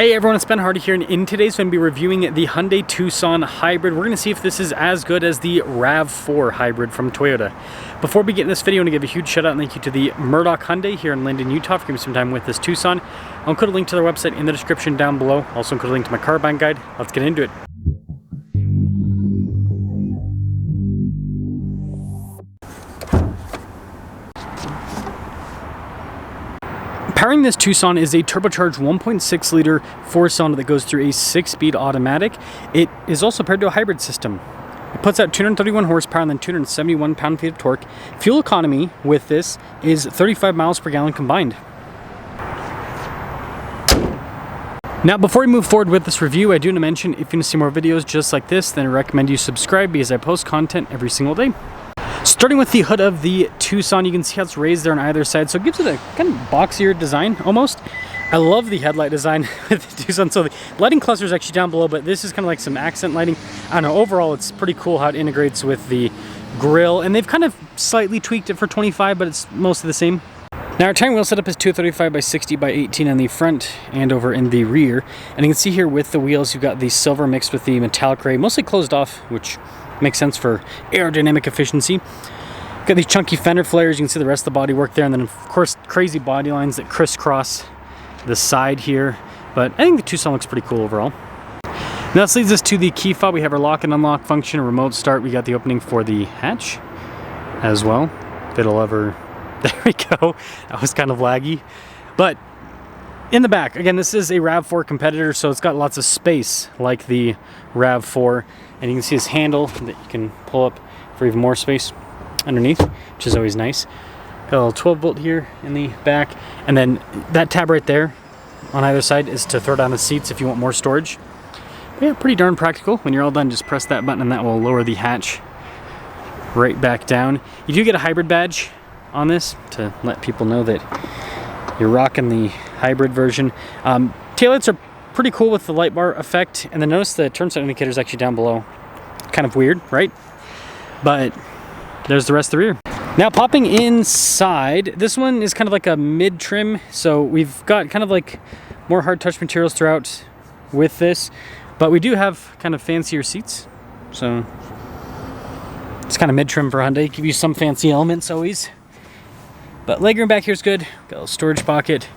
Hey everyone, it's Ben Hardy here, and in today's I'm going to be reviewing the Hyundai Tucson Hybrid. We're going to see if this is as good as the RAV4 Hybrid from Toyota. Before we get in this video, I want to give a huge shout out and thank you to the Murdoch Hyundai here in Linden, Utah for giving me some time with this Tucson. I'll include a link to their website in the description down below. I'll also include a link to my car buying guide. Let's get into it. Powering this Tucson is a turbocharged 1.6 liter four-cylinder that goes through a 6-speed automatic. It is also paired to a hybrid system. It puts out 231 horsepower and then 271 pound-feet of torque. Fuel economy with this is 35 miles per gallon combined. Now, before we move forward with this review, I do want to mention if you want to see more videos just like this, then I recommend you subscribe because I post content every single day. Starting with the hood of the Tucson, you can see how it's raised there on either side, so it gives it a kind of boxier design almost. I love the headlight design with the Tucson. So the lighting cluster is actually down below, but this is kind of like some accent lighting. I don't know, overall it's pretty cool how it integrates with the grille, and they've kind of slightly tweaked it for 25, but it's mostly the same. Now our tire wheel setup is 235 by 60 by 18 on the front and over in the rear. And you can see here with the wheels, you've got the silver mixed with the metallic gray, mostly closed off, which makes sense for aerodynamic efficiency. Got these chunky fender flares, you can see the rest of the bodywork there, and then of course crazy body lines that crisscross the side here. But I think the Tucson looks pretty cool overall. Now this leads us to the key fob. We have our lock and unlock function, a remote start. We got the opening for the hatch as well. If it'll ever, there we go. That was kind of laggy. But in the back, again, this is a RAV4 competitor, so it's got lots of space like the RAV4. And you can see this handle that you can pull up for even more space underneath, which is always nice. Got a little 12 volt here in the back. And then that tab right there on either side is to throw down the seats if you want more storage. But yeah, pretty darn practical. When you're all done, just press that button and that will lower the hatch right back down. You do get a hybrid badge on this to let people know that you're rocking the hybrid version. Taillights are pretty cool with the light bar effect, and then notice the turn signal indicator is actually down below. Kind of weird, right? But there's the rest of the rear. Now popping inside, this one is kind of like a mid-trim, so we've got kind of like more hard touch materials throughout with this, but we do have kind of fancier seats, so it's kind of mid-trim for Hyundai. Give you some fancy elements always. But legroom back here is good. Got a little storage pocket.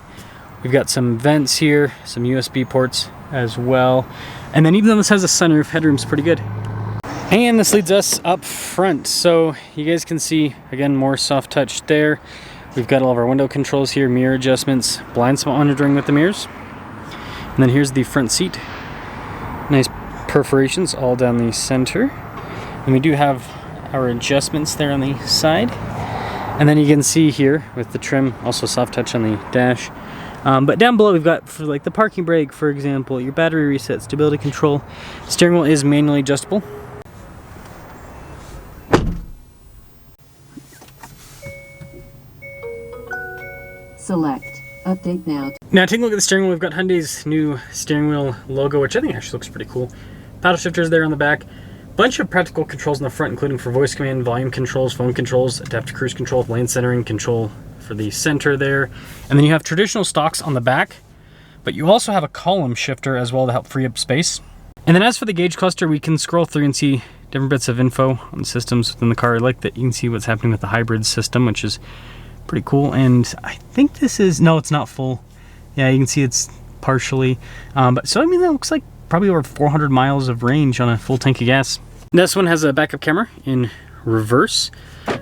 We've got some vents here, some USB ports as well. And then even though this has a sunroof, headroom's pretty good. And this leads us up front. So you guys can see, again, more soft touch there. We've got all of our window controls here, mirror adjustments, blind spot monitoring with the mirrors. And then here's the front seat. Nice perforations all down the center. And we do have our adjustments there on the side. And then you can see here with the trim, also soft touch on the dash. But down below we've got for like the parking brake, for example, your battery reset, stability control. Steering wheel is manually adjustable. Select update now. Now taking a look at the steering wheel, we've got Hyundai's new steering wheel logo, which I think actually looks pretty cool. Paddle shifters there on the back. Bunch of practical controls in the front, including for voice command, volume controls, phone controls, adaptive cruise control, lane centering, control for the center there. And then you have traditional stocks on the back, but you also have a column shifter as well to help free up space. And then as for the gauge cluster, we can scroll through and see different bits of info on the systems within the car. I like that you can see what's happening with the hybrid system, which is pretty cool. And I think this is, no, it's not full. Yeah, you can see it's partially. But so, I mean, that looks like probably over 400 miles of range on a full tank of gas. This one has a backup camera in reverse.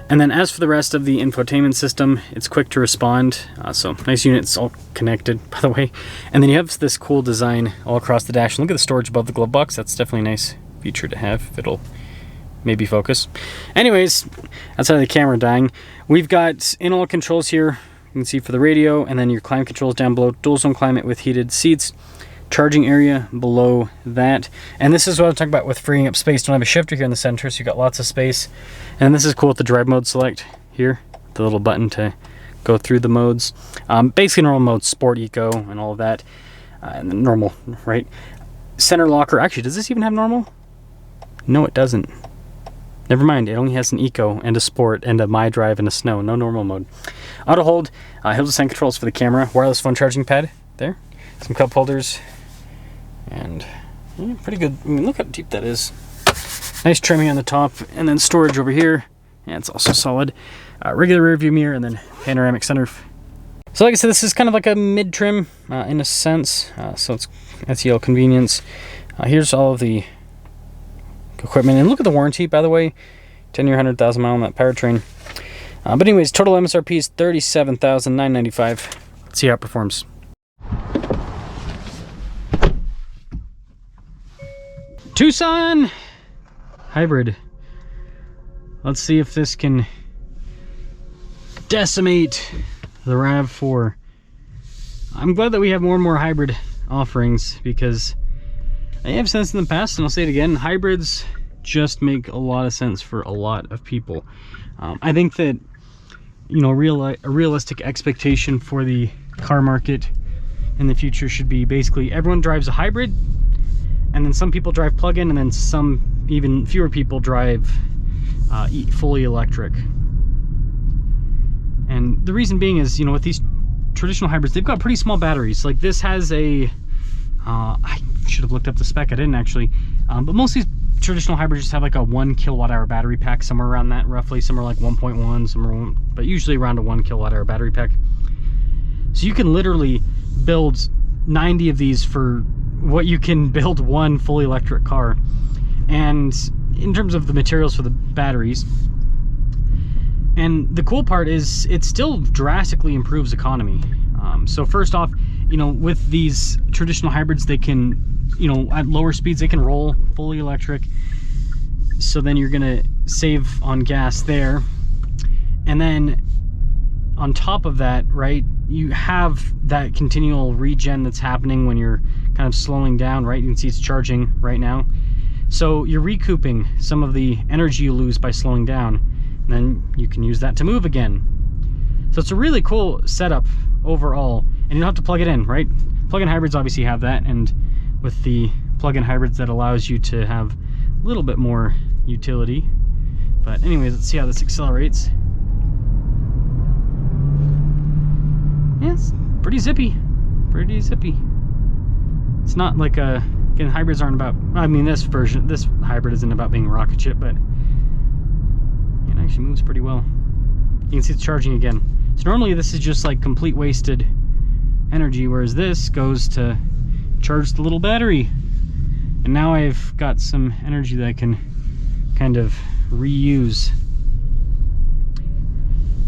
And then as for the rest of the infotainment system, it's quick to respond. So nice units all connected, by the way. And then you have this cool design all across the dash. And look at the storage above the glove box. That's definitely a nice feature to have if it'll maybe focus. Anyways, outside of the camera dying, we've got in-all controls here. You can see for the radio, and then your climate controls down below. Dual zone climate with heated seats. Charging area below that. And this is what I'm talking about with freeing up space. Don't have a shifter here in the center, so you got lots of space. And this is cool with the drive mode select here. The little button to go through the modes. Basically normal mode, sport, eco, and all of that. And then normal, right? Center locker. Actually, does this even have normal? No, it doesn't. Never mind, it only has an eco and a sport and a my drive and a snow. No normal mode. Auto hold, hill descent controls for the camera. Wireless phone charging pad there. Some cup holders And yeah, pretty good. I mean, look how deep that is. Nice trimming on the top, and then storage over here. And it's also solid. Regular rear view mirror, and then panoramic sunroof. So like I said, this is kind of like a mid-trim in a sense. So it's SEL convenience. Here's all of the equipment. And look at the warranty, by the way. 10-year, 100,000 mile on that powertrain. But anyways, total MSRP is $37,995. Let's see how it performs. Tucson Hybrid. Let's see if this can decimate the RAV4. I'm glad that we have more and more hybrid offerings, because I have said this in the past, and I'll say it again, hybrids just make a lot of sense for a lot of people. I think that, you know, a realistic expectation for the car market in the future should be basically everyone drives a hybrid, and then some people drive plug-in, and then some, even fewer people, drive fully electric. And the reason being is, you know, with these traditional hybrids, they've got pretty small batteries. Like this has a, I should have looked up the spec, I didn't actually, but most of these traditional hybrids just have like a 1 kilowatt-hour battery pack, somewhere around that roughly. Some are like 1.1, some are 1, but usually around a 1 kilowatt-hour battery pack. So you can literally build 90 of these for what you can build one fully electric car. And in terms of the materials for the batteries, and the cool part is it still drastically improves economy. So first off, you know, with these traditional hybrids, they can, you know, at lower speeds, they can roll fully electric. So then you're gonna save on gas there. And then on top of that, right, you have that continual regen that's happening when you're kind of slowing down, right? You can see it's charging right now. So you're recouping some of the energy you lose by slowing down, and then you can use that to move again. So it's a really cool setup overall, and you don't have to plug it in, right? Plug-in hybrids obviously have that, and with the plug-in hybrids, that allows you to have a little bit more utility. But anyways, let's see how this accelerates. Yeah, it's pretty zippy, pretty zippy. It's not like a, again, hybrids aren't about, I mean, this hybrid isn't about being a rocket ship, but it actually moves pretty well. You can see it's charging again. So normally this is just like complete wasted energy, whereas this goes to charge the little battery. And now I've got some energy that I can kind of reuse.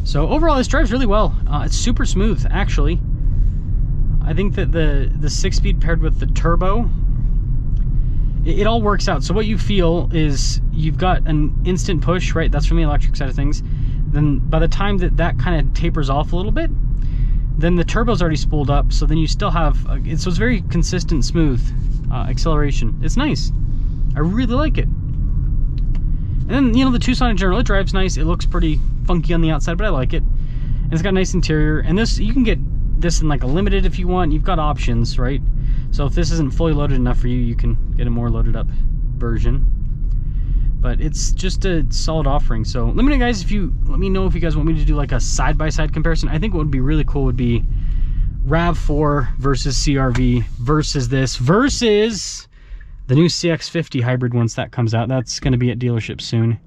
So overall, this drives really well. It's super smooth, actually. I think that the 6-speed paired with the turbo, it all works out. So what you feel is you've got an instant push, right? That's from the electric side of things. Then by the time that that kind of tapers off a little bit, then the turbo's already spooled up. So then you still have, so it's very consistent, smooth acceleration. It's nice. I really like it. And then, you know, the Tucson in general, it drives nice. It looks pretty funky on the outside, but I like it. And it's got a nice interior. And this, you can get this in like a limited if you want. You've got options, right? So if this isn't fully loaded enough for you, you can get a more loaded up version. But it's just a solid offering. So let me know, guys, if you, let me know if you guys want me to do like a side-by-side comparison. I think what would be really cool would be RAV4 versus CRV versus this versus the new CX-50 hybrid once that comes out. That's going to be at dealerships soon.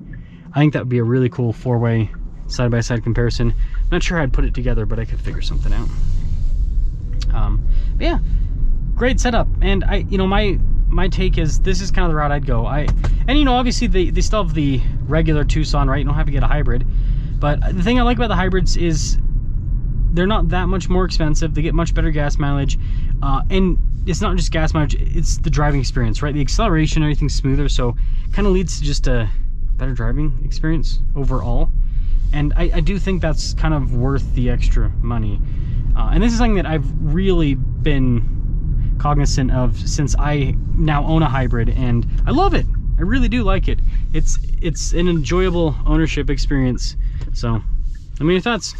I think that would be a really cool 4-way side-by-side comparison. I'm not sure how I'd put it together, but I could figure something out. But yeah, great setup. And you know, my take is this is kind of the route I'd go. And you know, obviously they still have the regular Tucson, right? You don't have to get a hybrid. But the thing I like about the hybrids is they're not that much more expensive. They get much better gas mileage. And it's not just gas mileage, it's the driving experience, right? The acceleration, everything's smoother, so kind of leads to just a better driving experience overall. And I do think that's kind of worth the extra money. And this is something that I've really been cognizant of since I now own a hybrid, and I love it. I really do like it. It's an enjoyable ownership experience. So let me know your thoughts.